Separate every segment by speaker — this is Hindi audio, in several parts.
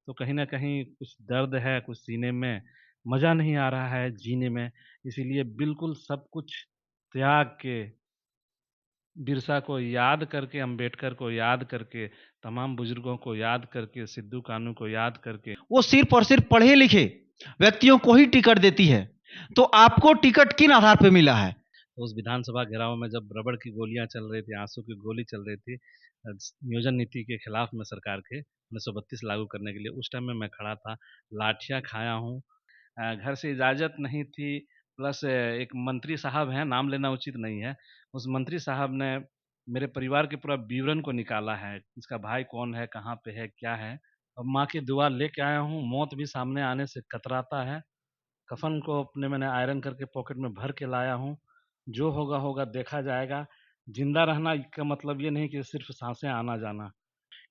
Speaker 1: तो कहीं न कहीं कुछ दर्द है, कुछ सीने में, मज़ा नहीं आ रहा है जीने में। इसीलिए बिल्कुल सब कुछ त्याग के बिरसा को याद करके, अम्बेडकर को याद करके, तमाम बुजुर्गों को याद करके, सिद्धू कान्हू को याद करके
Speaker 2: वो सिर्फ और सिर्फ पढ़े लिखे व्यक्तियों को ही टिकट देती है। तो आपको टिकट किन आधार पे मिला है?
Speaker 1: तो उस विधानसभा घेराव में जब रबड़ की गोलियां चल रही थी, आंसू की गोली चल रही थी, नियोजन नीति के खिलाफ में सरकार के 1932 लागू करने के लिए, उस टाइम में मैं खड़ा था, लाठियां खाया हूँ। घर से इजाज़त नहीं थी, प्लस एक मंत्री साहब हैं, नाम लेना उचित नहीं है, उस मंत्री साहब ने मेरे परिवार के पूरा विवरण को निकाला है, इसका भाई कौन है, कहाँ पे है, क्या है। अब माँ की दुआ लेके आया हूँ, मौत भी सामने आने से कतराता है। कफ़न को अपने मैंने आयरन करके पॉकेट में भर के लाया हूँ, जो होगा होगा देखा जाएगा। ज़िंदा रहना का मतलब ये नहीं कि सिर्फ़ साँसें आना-जाना।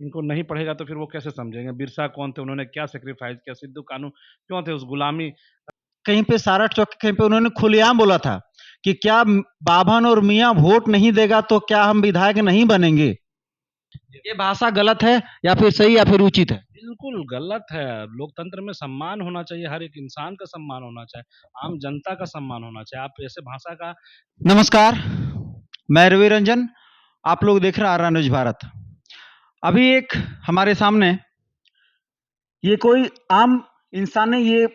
Speaker 1: इनको नहीं पढ़ेगा तो फिर वो कैसे समझेंगे? बिरसा कौन थे? उन्होंने क्या सैक्रिफ़ाइस किया? सिद्धू कान्हू क्यों थे उस गुलामी।
Speaker 2: कहीं पे सारठ चौक के कहीं पे उन्होंने खुलेआम बोला था कि क्या बाभन और मियाँ वोट नहीं देगा तो क्या हम विधायक नहीं बनेंगे? ये भाषा गलत है या फिर सही या फिर उचित है?
Speaker 1: बिल्कुल गलत है। लोकतंत्र में सम्मान होना चाहिए, हर एक इंसान का सम्मान होना चाहिए, आम जनता का सम्मान होना चाहिए। आप ऐसे भाषा का
Speaker 2: नमस्कार, मैं रवि रंजन, आप लोग देख रहे हैं आरा न्यूज भारत। अभी एक हमारे सामने ये कोई आम इंसान ने ये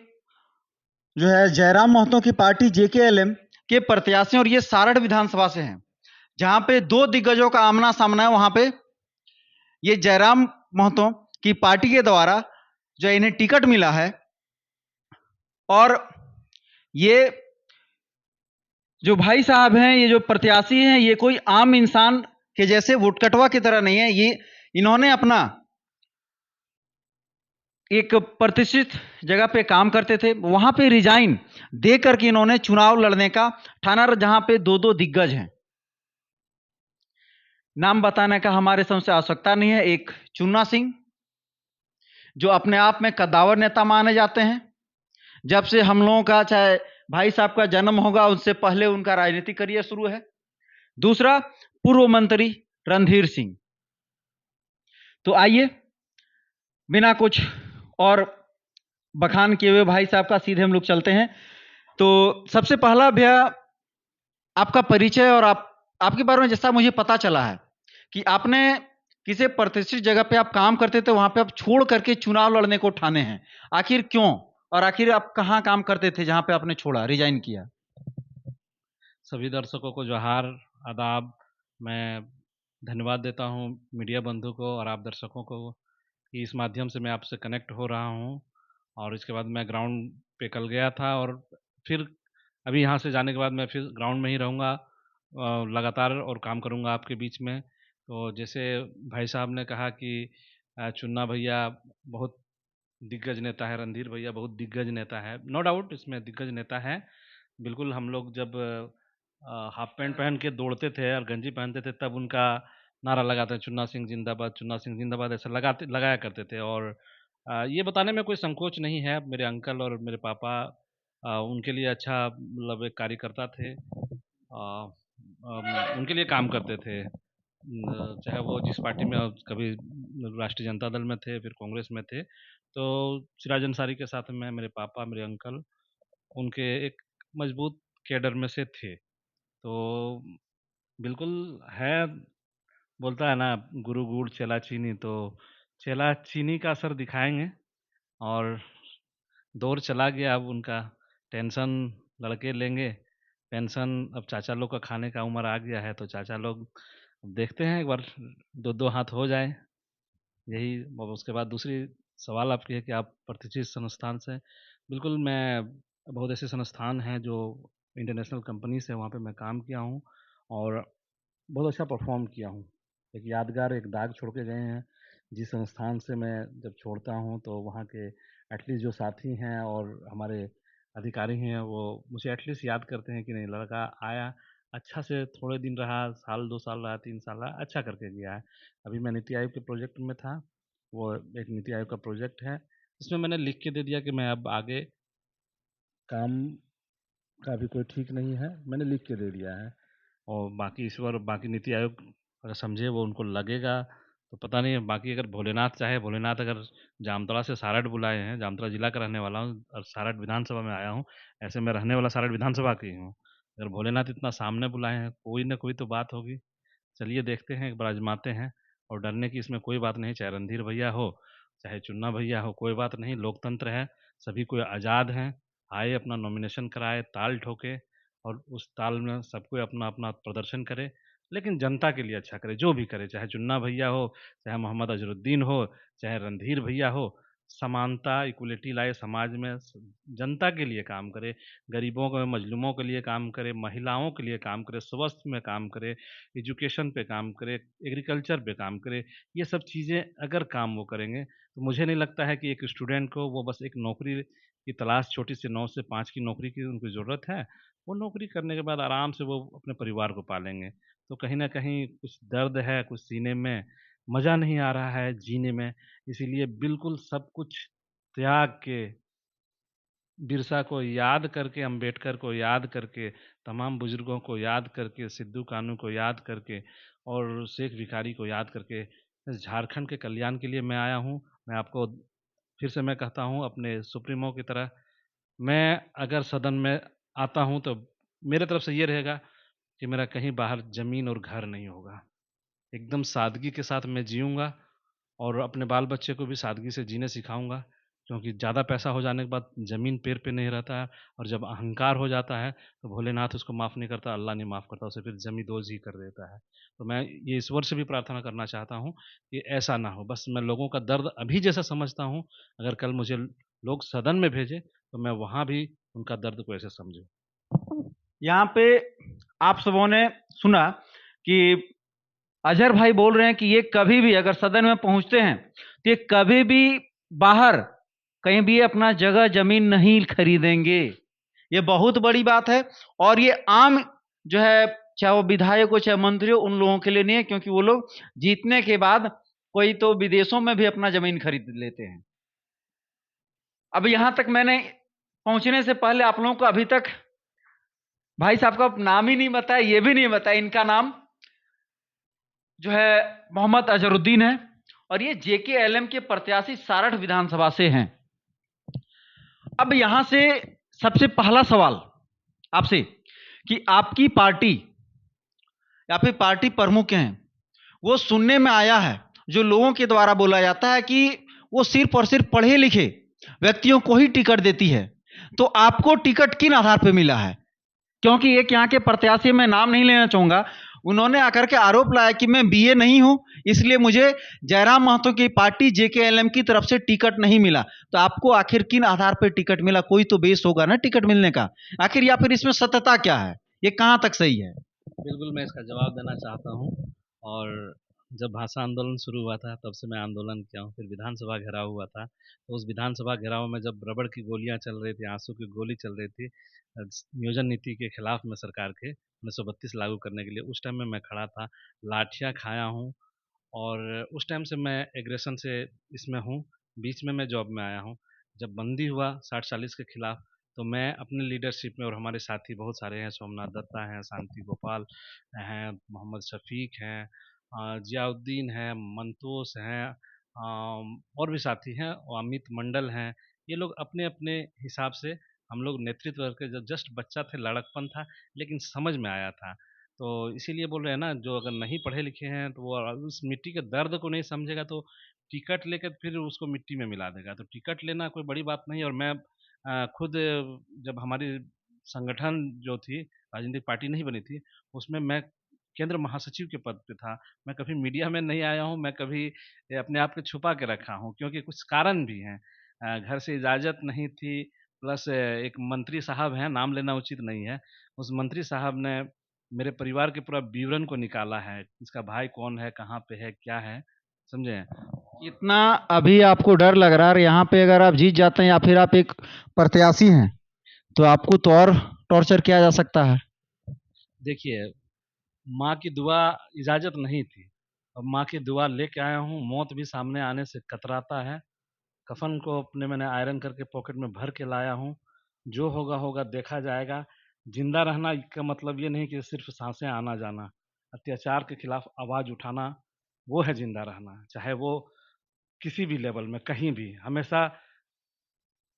Speaker 2: जो है जयराम महतो की पार्टी जेकेएलएम के प्रत्याशी और ये सारठ विधानसभा से हैं, जहां पे दो दिग्गजों का आमना सामना है। वहां पे ये जयराम महतो की पार्टी के द्वारा जो इन्हें टिकट मिला है और ये जो भाई साहब हैं, ये जो प्रत्याशी हैं, ये कोई आम इंसान के जैसे वोटकटवा की तरह नहीं है। ये इन्होंने अपना एक प्रतिष्ठित जगह पे काम करते थे, वहां पे रिजाइन दे करके इन्होंने चुनाव लड़ने का ठाना, जहां पे दो दो दिग्गज हैं। नाम बताने का हमारे समझ से आवश्यकता नहीं है। एक चुन्ना सिंह जो अपने आप में कद्दावर नेता माने जाते हैं, जब से हम लोगों का चाहे भाई साहब का जन्म होगा उससे पहले उनका राजनीतिक करियर शुरू है। दूसरा पूर्व मंत्री रणधीर सिंह। तो आइए बिना कुछ और बखान किए हुए भाई साहब का सीधे हम लोग चलते हैं। तो सबसे पहला भैया आपका परिचय और आपके बारे में जैसा मुझे पता चला है कि आपने किसी प्रतिष्ठित जगह पे आप काम करते थे, वहां पे आप छोड़ करके चुनाव लड़ने को ठाने हैं। आखिर क्यों और आखिर आप कहाँ काम करते थे जहां पे आपने छोड़ा, रिजाइन किया?
Speaker 1: सभी दर्शकों को जोहार, आदाब। मैं धन्यवाद देता हूँ मीडिया बंधु को और आप दर्शकों को कि इस माध्यम से मैं आपसे कनेक्ट हो रहा हूँ। और इसके बाद मैं ग्राउंड पे कल गया था और फिर अभी यहाँ से जाने के बाद मैं फिर ग्राउंड में ही रहूँगा, लगातार और काम करूँगा आपके बीच में। तो जैसे भाई साहब ने कहा कि चुन्ना भैया बहुत दिग्गज नेता है, रणधीर भैया बहुत दिग्गज नेता है, नो डाउट इसमें दिग्गज नेता है। बिल्कुल हम लोग जब हाफ पैंट पहन के दौड़ते थे और गंजी पहनते थे तब उनका नारा लगाते, चुन्ना सिंह जिंदाबाद, चुन्ना सिंह जिंदाबाद, ऐसा लगाया करते थे। और ये बताने में कोई संकोच नहीं है, मेरे अंकल और मेरे पापा उनके लिए अच्छा मतलब एक कार्यकर्ता थे, उनके लिए काम करते थे। चाहे वो जिस पार्टी में कभी राष्ट्रीय जनता दल में थे, फिर कांग्रेस में थे। तो सिराज अंसारी के साथ में मेरे पापा, मेरे अंकल उनके एक मजबूत कैडर में से थे। तो बिल्कुल है, बोलता है ना गुरु गुड़ चेला चीनी, तो चेला चीनी का असर दिखाएँगे। और दौर चला गया अब उनका, टेंशन लड़के लेंगे, पेंशन अब चाचा लोग का खाने का उम्र आ गया है, तो चाचा लोग देखते हैं एक बार 2-2 हाथ हो जाए। यही और उसके बाद दूसरी सवाल आपकी है कि आप प्रतिष्ठित संस्थान से, बिल्कुल मैं बहुत ऐसे संस्थान हैं जो इंटरनेशनल कंपनीज़ है, वहाँ पे मैं काम किया हूँ और बहुत अच्छा परफ़ॉर्म किया हूँ। एक यादगार एक दाग छोड़ के गए हैं। जिस संस्थान से मैं जब छोड़ता हूँ तो वहाँ के एटलीस्ट जो साथी हैं और हमारे अधिकारी हैं वो मुझे एटलीस्ट याद करते हैं कि नहीं लड़का आया, अच्छा से थोड़े दिन रहा, साल 2 साल रहा, 3 साल रहा, अच्छा करके गया है। अभी मैं नीति आयोग के प्रोजेक्ट में था, वो एक नीति आयोग का प्रोजेक्ट है, जिसमें मैंने लिख के दे दिया कि मैं अब आगे काम का भी कोई ठीक नहीं है, मैंने लिख के दे दिया है। और बाकी ईश्वर, बाकी नीति आयोग अगर समझे, वो उनको लगेगा तो पता नहीं बाकी अगर भोलेनाथ चाहे, भोलेनाथ अगर जामताड़ा से सारठ बुलाए हैं, जामताड़ा जिला का रहने वाला हूँ और सारठ विधानसभा में आया हूँ, ऐसे मैं रहने वाला सारठ विधानसभा की हूँ। अगर भोलेनाथ इतना सामने बुलाए हैं, कोई ना कोई तो बात होगी। चलिए देखते हैं, एक बार आजमाते हैं। और डरने की इसमें कोई बात नहीं, चाहे रणधीर भैया हो, चाहे चुन्ना भैया हो, कोई बात नहीं, लोकतंत्र है, सभी कोई आज़ाद हैं। आए, अपना नॉमिनेशन कराए, ताल ठोके और उस ताल में सब कोई अपना अपना प्रदर्शन करे, लेकिन जनता के लिए अच्छा करे, जो भी करे, चाहे चुन्ना भैया हो, चाहे मोहम्मद अजरुद्दीन हो, चाहे रणधीर भैया हो, समानता, इक्वलिटी लाए समाज में, जनता के लिए काम करे, गरीबों को, मजलूमों के लिए काम करे, महिलाओं के लिए काम करे, स्वास्थ्य में काम करे, एजुकेशन पे काम करे, एग्रीकल्चर पे काम करे। ये सब चीज़ें अगर काम वो करेंगे, तो मुझे नहीं लगता है कि एक स्टूडेंट को वो बस एक नौकरी की तलाश, छोटी सी 9 से 5 की नौकरी की उनको ज़रूरत है। वो नौकरी करने के बाद आराम से वो अपने परिवार को पालेंगे। तो कहीं न कहीं कुछ दर्द है, कुछ सीने में, मज़ा नहीं आ रहा है जीने में, इसीलिए बिल्कुल सब कुछ त्याग के, बिरसा को याद करके, अंबेडकर को याद करके, तमाम बुजुर्गों को याद करके, सिद्धू कान्हू को याद करके और शेख भिखारी को याद करके इस झारखंड के कल्याण के लिए मैं आया हूँ। मैं आपको फिर से मैं कहता हूँ अपने सुप्रीमो की तरह, मैं अगर सदन में आता हूँ तो मेरे तरफ से ये रहेगा कि मेरा कहीं बाहर ज़मीन और घर नहीं होगा। एकदम सादगी के साथ मैं जीऊँगा और अपने बाल बच्चे को भी सादगी से जीने सिखाऊँगा, क्योंकि ज़्यादा पैसा हो जाने के बाद ज़मीन पैर पे नहीं रहता है और जब अहंकार हो जाता है, तो भोलेनाथ उसको माफ़ नहीं करता, अल्लाह नहीं माफ़ करता, उसे फिर ज़मींदोज़ ही कर देता है। तो मैं ये ईश्वर से भी प्रार्थना करना चाहता हूँ कि ऐसा ना हो। बस मैं लोगों का दर्द अभी जैसा समझता हूँ, अगर कल मुझे लोग सदन में भेजें, तो मैं वहाँ भी उनका दर्द को ऐसे समझूँ।
Speaker 2: यहाँ पे आप सबों ने सुना कि अजहर भाई बोल रहे हैं कि ये कभी भी अगर सदन में पहुंचते हैं तो ये कभी भी बाहर कहीं भी अपना जगह जमीन नहीं खरीदेंगे। ये बहुत बड़ी बात है और ये आम जो है, चाहे वो विधायक हो चाहे मंत्री हो, उन लोगों के लिए नहीं है, क्योंकि वो लोग जीतने के बाद कोई तो विदेशों में भी अपना जमीन खरीद लेते हैं। अब यहां तक मैंने पहुंचने से पहले आप लोगों को अभी तक भाई साहब का नाम ही नहीं बताया, ये भी नहीं बताया इनका नाम जो है मोहम्मद अजहरुद्दीन है और ये जेकेएलएम के प्रत्याशी सारठ विधानसभा से हैं। अब यहां से सबसे पहला सवाल आपसे कि आपकी पार्टी या फिर पार्टी प्रमुख हैं, वो सुनने में आया है, जो लोगों के द्वारा बोला जाता है कि वो सिर्फ और सिर्फ पढ़े लिखे व्यक्तियों को ही टिकट देती है। तो आपको टिकट किन आधार पर मिला है? क्योंकि एक यहाँ के प्रत्याशी, मैं नाम नहीं लेना चाहूंगा, उन्होंने आकर के आरोप लगाया कि मैं बीए नहीं हूं, इसलिए मुझे जयराम महतो की पार्टी जेकेएलएम की तरफ से टिकट नहीं मिला। तो आपको आखिर किन आधार पर टिकट मिला? कोई तो बेस होगा ना टिकट मिलने का आखिर, या फिर इसमें सत्यता क्या है, ये कहां तक सही है?
Speaker 1: बिल्कुल, मैं इसका जवाब देना चाहता हूँ। और जब भाषा आंदोलन शुरू हुआ था, तब से मैं आंदोलन किया हूँ। फिर विधानसभा घेराव हुआ था, तो उस विधानसभा घेराव में जब रबड़ की गोलियाँ चल रही थी, आँसू की गोली चल रही थी, नियोजन नीति के खिलाफ में सरकार के 1932 लागू करने के लिए, उस टाइम में मैं खड़ा था, लाठियाँ खाया हूँ और उस टाइम से मैं एग्रेशन से इसमें हूँ। बीच में मैं जॉब में आया हूँ। जब बंदी हुआ 60-40 के खिलाफ, तो मैं अपने लीडरशिप में, और हमारे साथी बहुत सारे हैं, सोमनाथ दत्ता हैं, शांति गोपाल हैं, मोहम्मद शफीक हैं, जियाउद्दीन हैं, मंतोष हैं, और भी साथी हैं, और अमित मंडल हैं। ये लोग अपने अपने हिसाब से, हम लोग नेतृत्व करके, जब जस्ट बच्चा थे, लड़कपन था, लेकिन समझ में आया था। तो इसीलिए बोल रहे हैं ना, जो अगर नहीं पढ़े लिखे हैं तो वो उस मिट्टी के दर्द को नहीं समझेगा, तो टिकट लेकर फिर उसको मिट्टी में मिला देगा। तो टिकट लेना कोई बड़ी बात नहीं है। और मैं खुद जब हमारी संगठन जो थी, राजनीतिक पार्टी नहीं बनी थी, उसमें मैं केंद्र महासचिव के पद पे था। मैं कभी मीडिया में नहीं आया हूँ, मैं कभी अपने आप को छुपा के रखा हूँ, क्योंकि कुछ कारण भी हैं। घर से इजाज़त नहीं थी, प्लस एक मंत्री साहब हैं, नाम लेना उचित नहीं है। उस मंत्री साहब ने मेरे परिवार के पूरा विवरण को निकाला है, इसका भाई कौन है, कहाँ पे है, क्या है, समझे?
Speaker 2: इतना अभी आपको डर लग रहा है, यहाँ पे अगर आप जीत जाते हैं या फिर आप एक प्रत्याशी हैं, तो आपको तो और टॉर्चर किया जा सकता है।
Speaker 1: देखिए, माँ की दुआ इजाज़त नहीं थी, अब माँ की दुआ लेके आया हूँ। मौत भी सामने आने से कतराता है। कफ़न को अपने मैंने आयरन करके पॉकेट में भर के लाया हूँ। जो होगा होगा, देखा जाएगा। जिंदा रहना का मतलब ये नहीं कि सिर्फ सांसें आना जाना। अत्याचार के खिलाफ आवाज़ उठाना, वो है ज़िंदा रहना, चाहे वो किसी भी लेवल में, कहीं भी, हमेशा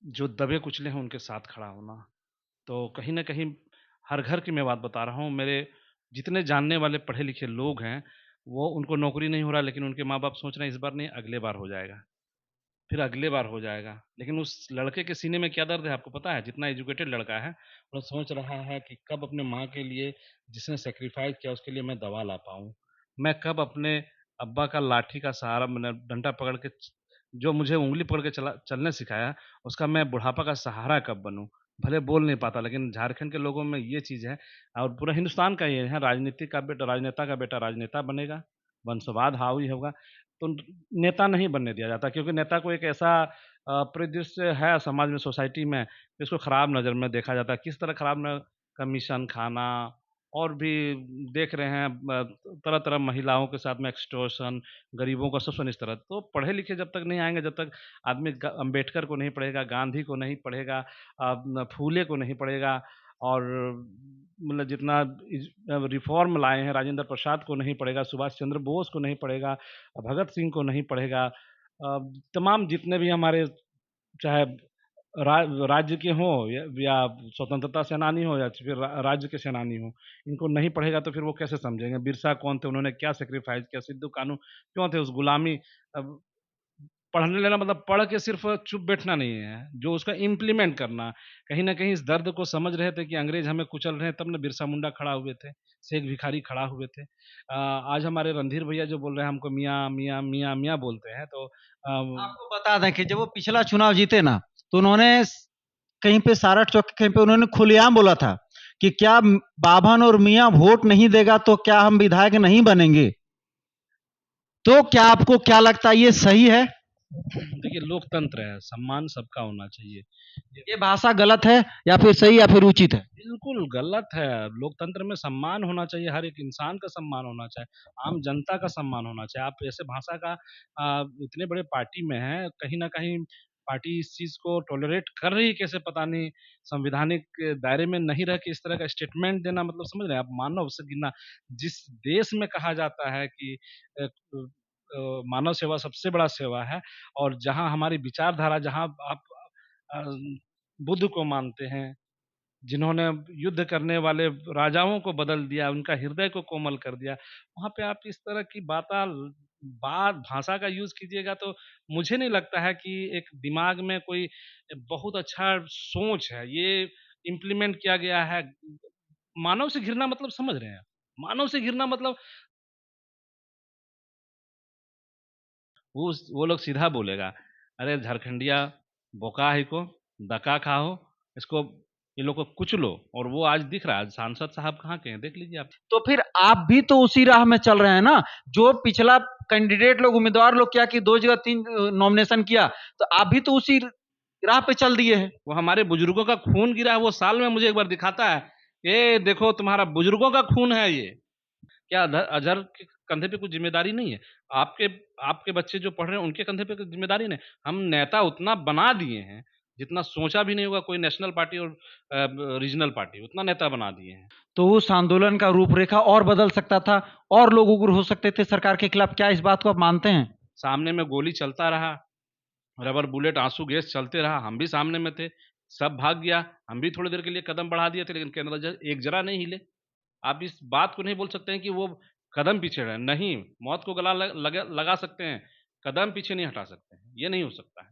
Speaker 1: जो दबे-कुचले हैं उनके साथ खड़ा होना। तो कहीं न कहीं हर घर की मैं बात बता रहा हूँ, मेरे जितने जानने वाले पढ़े-लिखे लोग हैं, वो उनको नौकरी नहीं हो रहा, लेकिन उनके माँ-बाप सोच रहे हैं इस बार नहीं, अगले बार हो जाएगा, फिर अगले बार हो जाएगा। लेकिन उस लड़के के सीने में क्या दर्द है आपको पता है? जितना एजुकेटेड लड़का है, वो सोच रहा है कि कब अपने माँ के लिए जिसने सैक्रिफ़ाइस किया उसके लिए मैं दवा ला पाऊँ। मैं कब अपने अब्बा का लाठी का सहारा मने डंडा पकड़ के जो मुझे उँगली पकड़ के चलने सिखाया, उसका मैं बुढ़ापा का सहारा कब बनूँ? भले बोल नहीं पाता, लेकिन झारखंड के लोगों में ये चीज़ है और पूरा हिंदुस्तान का ये है, राजनेता का बेटा राजनेता बनेगा, वंशवाद हावी होगा, तो नेता नहीं बनने दिया जाता क्योंकि नेता को एक ऐसा परिदृश्य है समाज में, सोसाइटी में, इसको खराब नज़र में देखा जाता है। किस तरह खराब न कमीशन खाना और भी देख रहे हैं तरह-तरह महिलाओं के साथ में एक्सटॉर्शन, गरीबों का शोषण इस तरह। तो पढ़े-लिखे जब तक नहीं आएँगे, जब तक आदमी अम्बेडकर को नहीं पढ़ेगा, गांधी को नहीं पढ़ेगा, न फूले को नहीं पढ़ेगा और मतलब जितना रिफ़ॉर्म लाए हैं, राजेंद्र प्रसाद को नहीं पढ़ेगा, सुभाष चंद्र बोस को नहीं पढ़ेगा, भगत सिंह को नहीं पढ़ेगा, तमाम जितने भी हमारे चाहे रा राज्य के हों या स्वतंत्रता सेनानी हों या फिर राज्य के सेनानी हों, इनको नहीं पढ़ेगा तो फिर वो कैसे समझेंगे? बिरसा कौन थे? उन्होंने क्या सैक्रिफ़ाइस किया? सिद्धू कान्हू क्यों थे उस गुलामी अब पढ़ने लेना मतलब पढ़ के सिर्फ़ चुप बैठना नहीं है, जो उसका इम्प्लीमेंट करना। कहीं न कहीं इस दर्द को समझ रहे थे कि अंग्रेज़ हमें कुचल रहे हैं, तब ना बिरसा मुंडा खड़ा हुए थे, शेख भिखारी खड़ा हुए थे। आज हमारे रणधीर भैया जो बोल रहे हैं हमको मियाँ, मियाँ, मियाँ, मियाँ बोलते हैं तो
Speaker 2: आपको बता दें कि जब वो पिछला चुनाव जीते ना, तो उन्होंने कहीं पे सारठ चौक के कहीं पे उन्होंने खुलेआम बोला था कि क्या बाभन और मियाँ वोट नहीं देगा तो क्या हम विधायक नहीं बनेंगे? तो क्या आपको क्या लगता है ये सही है?
Speaker 1: देखिए लोकतंत्र है, सम्मान सबका होना चाहिए।
Speaker 2: ये भाषा गलत है या फिर सही या फिर उचित है?
Speaker 1: बिल्कुल गलत है, लोकतंत्र में सम्मान होना चाहिए, हर एक इंसान का सम्मान होना चाहिए, आम जनता का सम्मान होना चाहिए। आप ऐसे भाषा का इतने बड़े पार्टी में हैं, कहीं न कहीं पार्टी इस चीज़ को टॉलरेट कर रही है कैसे पता नहीं, संवैधानिक दायरे में नहीं रह के इस तरह का स्टेटमेंट देना मतलब समझ रहे हैं आप, मानव से घिरना। जिस देश में कहा जाता है कि मानव सेवा सबसे बड़ा सेवा है और जहाँ हमारी विचारधारा जहाँ आप अ, बुद्ध को मानते हैं, जिन्होंने युद्ध करने वाले राजाओं को बदल दिया, उनका हृदय को कोमल कर दिया, वहाँ पे आप इस तरह की बात भाषा का यूज़ कीजिएगा तो मुझे नहीं लगता है कि एक दिमाग में कोई बहुत अच्छा सोच है, ये इम्प्लीमेंट किया गया है। मानव से घिरना मतलब समझ रहे हैं? मानव से घिरना मतलब वो लोग सीधा बोलेगा, "अरे झारखंडिया बोका है को, डका खाओ, इसको ये लोग को कुचलो" और वो आज दिख रहा है, सांसद साहब कहाँ के हैं, देख लीजिए आप।
Speaker 2: तो फिर आप भी तो उसी राह में चल रहे हैं ना, जो पिछला कैंडिडेट लोग उम्मीदवार लोग क्या कि 2 जगह 3 नॉमिनेशन किया, तो आप भी तो उसी राह पे चल दिए हैं।
Speaker 1: वो हमारे बुजुर्गों का खून गिरा है, वो साल में मुझे एक बार दिखाता है, "ये देखो तुम्हारा बुजुर्गों का खून है ये।" क्या अज़हर के कंधे पे कुछ ज़िम्मेदारी नहीं है? आपके आपके बच्चे जो पढ़ रहे हैं, उनके कंधे पे कोई ज़िम्मेदारी नहीं? हम नेता उतना बना दिए हैं, जितना सोचा भी नहीं होगा कोई नेशनल पार्टी और रीजनल पार्टी, उतना नेता बना दिए हैं।
Speaker 2: तो उस आंदोलन का रूपरेखा और बदल सकता था और लोग उग्र हो सकते थे सरकार के खिलाफ, क्या इस बात को आप मानते हैं?
Speaker 1: सामने में गोली चलता रहा, रबर बुलेट, आँसू गैस चलते रहा, हम भी सामने में थे, सब भाग गया, हम भी थोड़ी देर के लिए कदम बढ़ा दिए थे, लेकिन केंद्र एक ज़रा नहीं हिले। आप इस बात को नहीं बोल सकते हैं कि वो कदम पीछे रहे, नहीं, मौत को गला लगा सकते हैं, कदम पीछे नहीं हटा सकते हैं, ये नहीं हो सकता है।